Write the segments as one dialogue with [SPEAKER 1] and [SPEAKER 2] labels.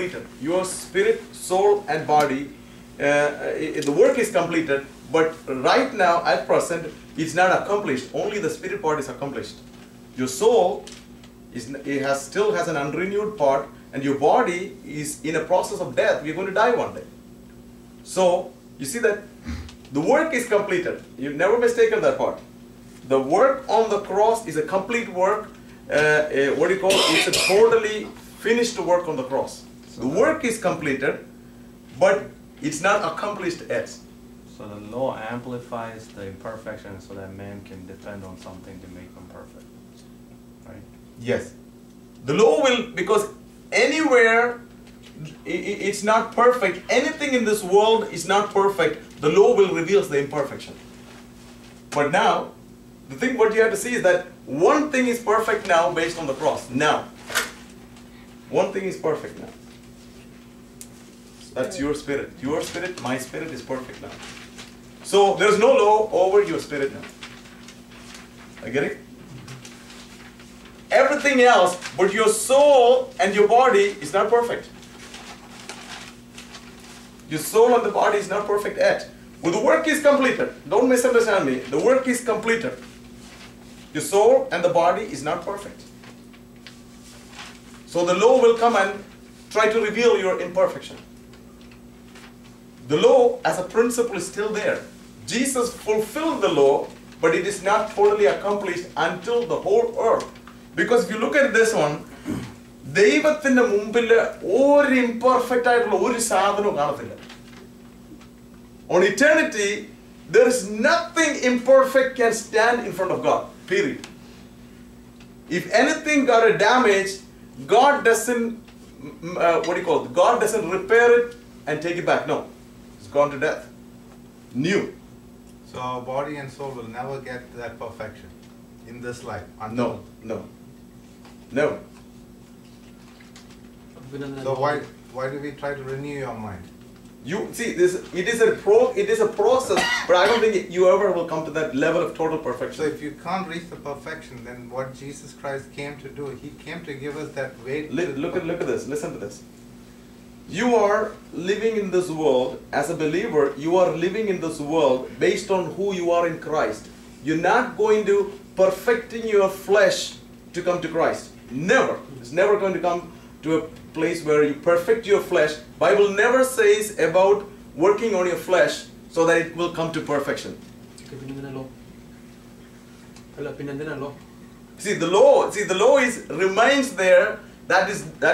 [SPEAKER 1] completed. Your spirit, soul and body, the work is completed, but right now at present it's not accomplished. Only the spirit part is accomplished. Your soul still has an unrenewed part, and your body is in a process of death. We're going to die one day. So you see that the work is completed. You've never mistaken that part. The work on the cross is a complete work. What do you call it? It's a totally finished work on the cross. So the work is completed, but it's not accomplished yet.
[SPEAKER 2] So the law amplifies the imperfection so that man can depend on something to make him perfect, right?
[SPEAKER 1] Yes. The law will, because anywhere it's not perfect, anything in this world is not perfect, the law will reveal the imperfection. But now, the thing what you have to see is that one thing is perfect now based on the cross. Now. One thing is perfect now. That's your spirit. Your spirit, my spirit is perfect now. So there is no law over your spirit now. I get it? Everything else, but your soul and your body is not perfect. Your soul and the body is not perfect yet. Well, the work is completed. Don't misunderstand me. The work is completed. Your soul and the body is not perfect. So the law will come and try to reveal your imperfection. The law as a principle is still there. Jesus fulfilled the law, but it is not totally accomplished until the whole earth. Because if you look at this one, ദൈവത്തിന്റെ മുമ്പിൽ ഒരു imperfect ആയിട്ടുള്ള ഒരു സാധനവും കാണത്തില്ല. On eternity, there is nothing imperfect can stand in front of God. Period. If anything got a damage, God doesn't, what do you call it? God doesn't repair it and take it back. No. It's gone to death. New.
[SPEAKER 3] So our body and soul will never get that perfection in this life.
[SPEAKER 1] No. No. No.
[SPEAKER 3] So why do we try to renew your mind?
[SPEAKER 1] You see, it is a process, but I don't think you ever will come to that level of total perfection.
[SPEAKER 3] So if you can't reach the perfection, then what Jesus Christ came to do, He came to give us that way.
[SPEAKER 1] Look at this. Listen to this. You are living in this world as a believer. You are living in this world based on who you are in Christ. You're not going to perfecting your flesh to come to Christ. Never. It's never going to come to a place where you perfect your flesh. Bible never says about working on your flesh so that it will come to perfection. See the law remains there. That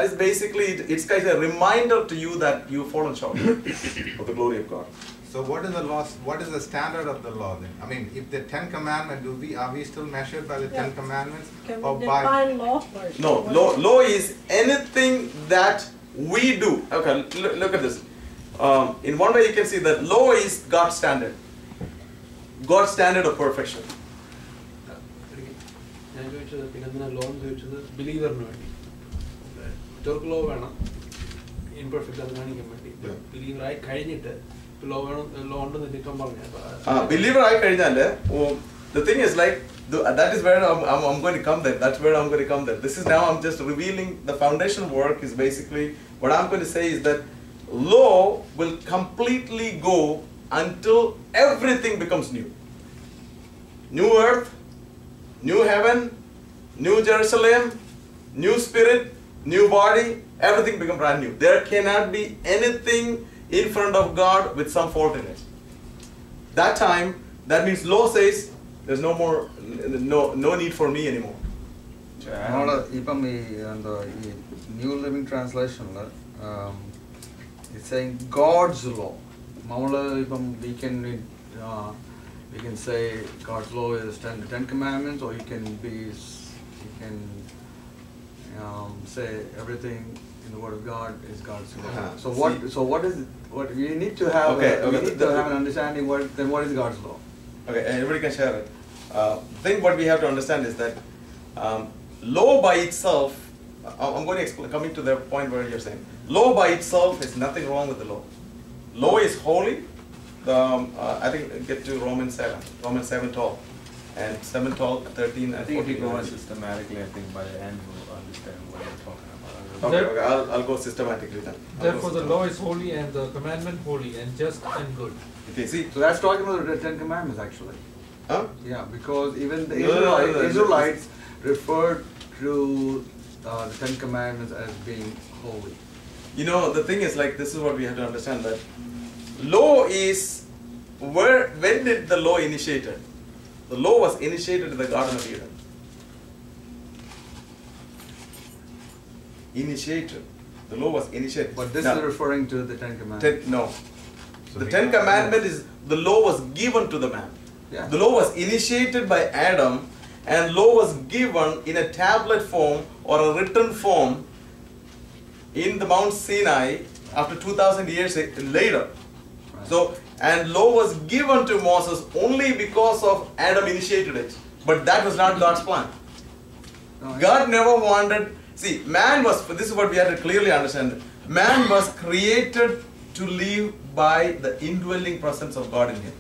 [SPEAKER 1] is basically it's kind of a reminder to you that you've fallen short of the glory of God.
[SPEAKER 3] So what is the law? What is the standard of the law then? I mean, if the 10 Commandments, are we still measured by the 10 Commandments?
[SPEAKER 4] Can
[SPEAKER 3] or
[SPEAKER 4] we
[SPEAKER 3] by
[SPEAKER 4] define law?
[SPEAKER 1] No, law is anything that we do. Okay, look at this. In one way you can see that law is God's standard. God's standard of perfection.
[SPEAKER 5] ഞാൻ ചോദിച്ചത് പിന്നെ എന്തിനാ law എന്ന് ചോദിച്ചത് ബിലീവറിന് വേണ്ടി മറ്റവർക്ക് law വേണം imperfect അത് കാണിക്കാൻ വേണ്ടി ബിലീവർ ആയി കഴിഞ്ഞിട്ട് ലോ വേണം ലോ ഉണ്ടെന്ന് നിൽക്കാൻ പറഞ്ഞു
[SPEAKER 1] ബിലീവർ ആയി കഴിഞ്ഞാല് the thing is like that is where I'm going to come there. That's where I'm going to come there. This is now I'm just revealing the foundation work is basically what I'm going to say is that law will completely go until everything becomes new. New earth, new heaven, new Jerusalem, new spirit, new body, everything become brand new. There cannot be anything in front of God with some fault in it. That time, that means law says there's no more, no need for me anymore.
[SPEAKER 6] Even the New Living Translation, it's saying God's law. We can say God's law is 10 commandments, or you can say everything in the Word of God is God's law. So what is it? What we need to have? We need to have an understanding. What is God's law?
[SPEAKER 1] Okay, everybody can share it. The thing what we have to understand is that law by itself. I'm going to explain. Coming to the point where you're saying law by itself is nothing wrong with the law. Law is holy. I think get to Romans 7:12 and 7:12, 13 and 14.
[SPEAKER 2] I think if you go on systematically, I think by the end we'll understand what you're talking about.
[SPEAKER 1] Okay, I'll go systematically then.
[SPEAKER 4] Therefore, the law is holy and the commandment holy and just and good.
[SPEAKER 1] Okay, see.
[SPEAKER 6] So that's talking about the Ten Commandments actually.
[SPEAKER 1] Huh?
[SPEAKER 6] Yeah, because even the
[SPEAKER 1] No.
[SPEAKER 6] Israelites referred to the Ten Commandments as being holy.
[SPEAKER 1] You know, the thing is like, this is what we have to understand, that law is, when did the law initiated? The law was initiated in the Garden of Eden. Initiated. The law was initiated.
[SPEAKER 6] But this
[SPEAKER 1] Now,
[SPEAKER 6] is referring to the Ten Commandments.
[SPEAKER 1] no.
[SPEAKER 3] So
[SPEAKER 1] The
[SPEAKER 3] we
[SPEAKER 1] Ten
[SPEAKER 3] have-
[SPEAKER 1] Commandment is, the law was given to the man.
[SPEAKER 6] Yeah.
[SPEAKER 1] The law was initiated by Adam, and law was given in a tablet form or a written form in the Mount Sinai after 2000 years later.
[SPEAKER 6] Right.
[SPEAKER 1] So, and law was given to Moses only because of Adam initiated it. But that was not God's plan.
[SPEAKER 6] No,
[SPEAKER 1] God never wanted, see, man was, this is what we have to clearly understand. Man was created to live by the indwelling presence of God in him.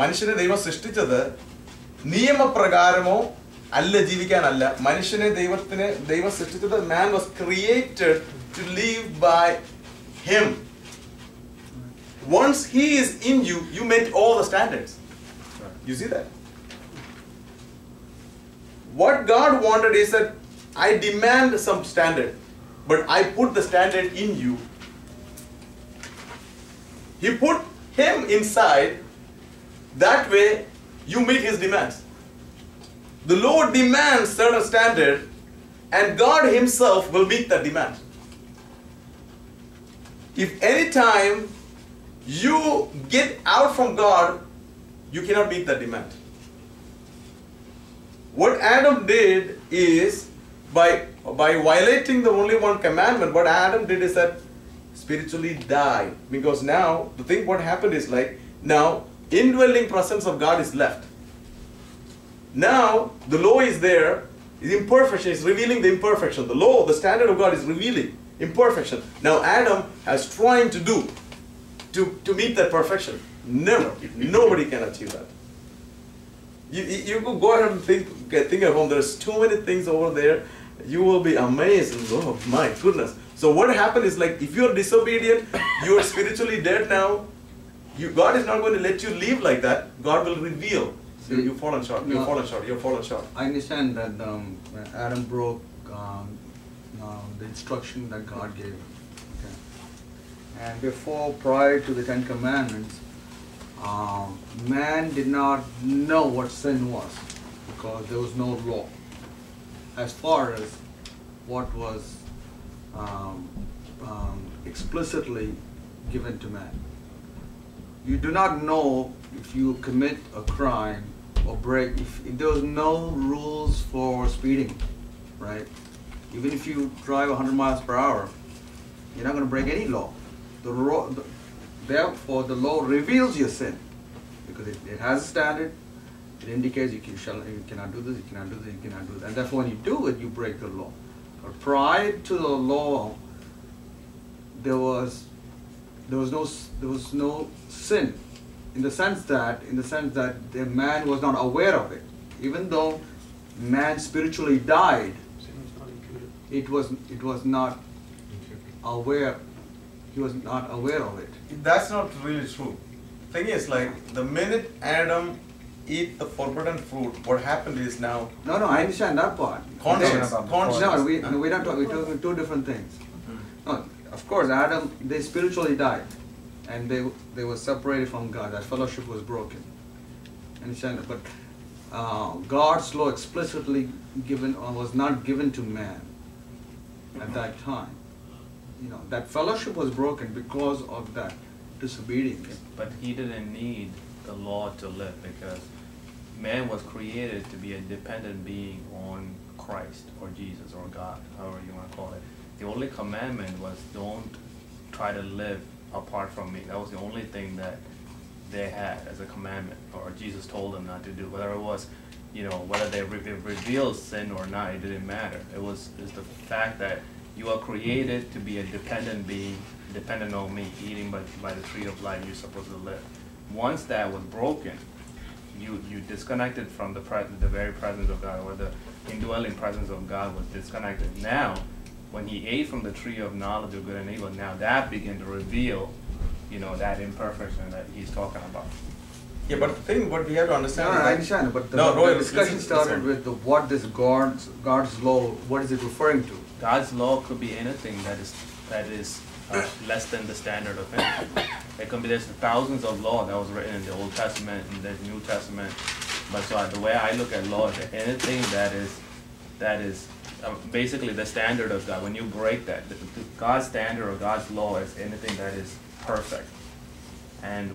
[SPEAKER 1] മനുഷ്യനെ ദൈവം സൃഷ്ടിച്ചത് നിയമപ്രകാരമോ അല്ല ജീവിക്കാനല്ല. മനുഷ്യനെ ദൈവം സൃഷ്ടിച്ചത്, man was created to live by him. Once he is in you, you met all the standards. You see that? What God wanted is that I demand some standard, but I put the standard in you. He put him inside, that way you meet his demands. The Lord demands certain standard, and God himself will meet that demand. If any time you get out from God, you cannot meet that demand. What Adam did is, by violating the only one commandment, what Adam did is that spiritually died. Because now, the thing what happened is like, now, indwelling presence of God is left. Now, the law is there, the imperfection is revealing the imperfection. The law, the standard of God is revealing imperfection. Now, Adam has trying to do to meet that perfection. Never. Nobody can achieve that. You go ahead and think at home, there's too many things over there. You will be amazed. Oh my goodness. So what happened is like, if you're disobedient, you're spiritually dead now. God is not going to let you live like that. God will reveal. You've fallen short. You've fallen short. You've fallen short.
[SPEAKER 6] I understand that when Adam broke the instruction that God gave him. Okay. And prior to the Ten Commandments, man did not know what sin was because there was no law as far as what was explicitly given to man. You do not know if you commit a crime or break, if there was no rules for speeding, right? Even if you drive 100 miles per hour, you're not going to break any law. Therefore, the law reveals your sin because it has a standard. It indicates you cannot do this, you cannot do this, you cannot do that. And therefore, when you do it, you break the law. But prior to the law, there was no sin, in the sense that the man was not aware of it. Even though man spiritually died,
[SPEAKER 5] Sin was not included.
[SPEAKER 6] it was not aware. He was not aware of it.
[SPEAKER 1] That's not really true. Thing is like, the minute Adam eat the forbidden fruit, what happened is now
[SPEAKER 6] No, I understand that part.
[SPEAKER 1] conscience.
[SPEAKER 6] No, we're not talking. We're talking two different things. No, of course, Adam, they spiritually died, and they were separated from God. That fellowship was broken. Understand that? But God's law explicitly was not given to man at that time. You know, that fellowship was broken because of that disobedience.
[SPEAKER 2] But he didn't need the law to live, because man was created to be a dependent being on Christ or Jesus or God, however you want to call it. The only commandment was, don't try to live apart from me. That was the only thing that they had as a commandment, or Jesus told them not to do. Whether it was, whether they revealed sin or not, it didn't matter. It's the fact that you are created to be a dependent being, dependent on me, eating by the tree of life you're supposed to live. Once that was broken, you disconnected from the very presence of God, or the indwelling presence of God was disconnected. Now, when he ate from the tree of knowledge of good and evil, now that began to reveal, that imperfection that he's talking about.
[SPEAKER 1] Yeah, but the thing what we have to understand
[SPEAKER 6] No,
[SPEAKER 1] is
[SPEAKER 6] I
[SPEAKER 1] that-
[SPEAKER 6] understand, but the,
[SPEAKER 1] No,
[SPEAKER 6] the
[SPEAKER 1] Roy,
[SPEAKER 6] discussion
[SPEAKER 1] listen,
[SPEAKER 6] started
[SPEAKER 1] listen.
[SPEAKER 6] with what this God's law, what is it referring to?
[SPEAKER 2] God's law could be anything that is less than the standard of him. There's thousands of law that was written in the Old Testament and the New Testament. But so the way I look at law is that anything that is basically the standard of God. When you break that, God's standard or God's law is anything that is perfect. And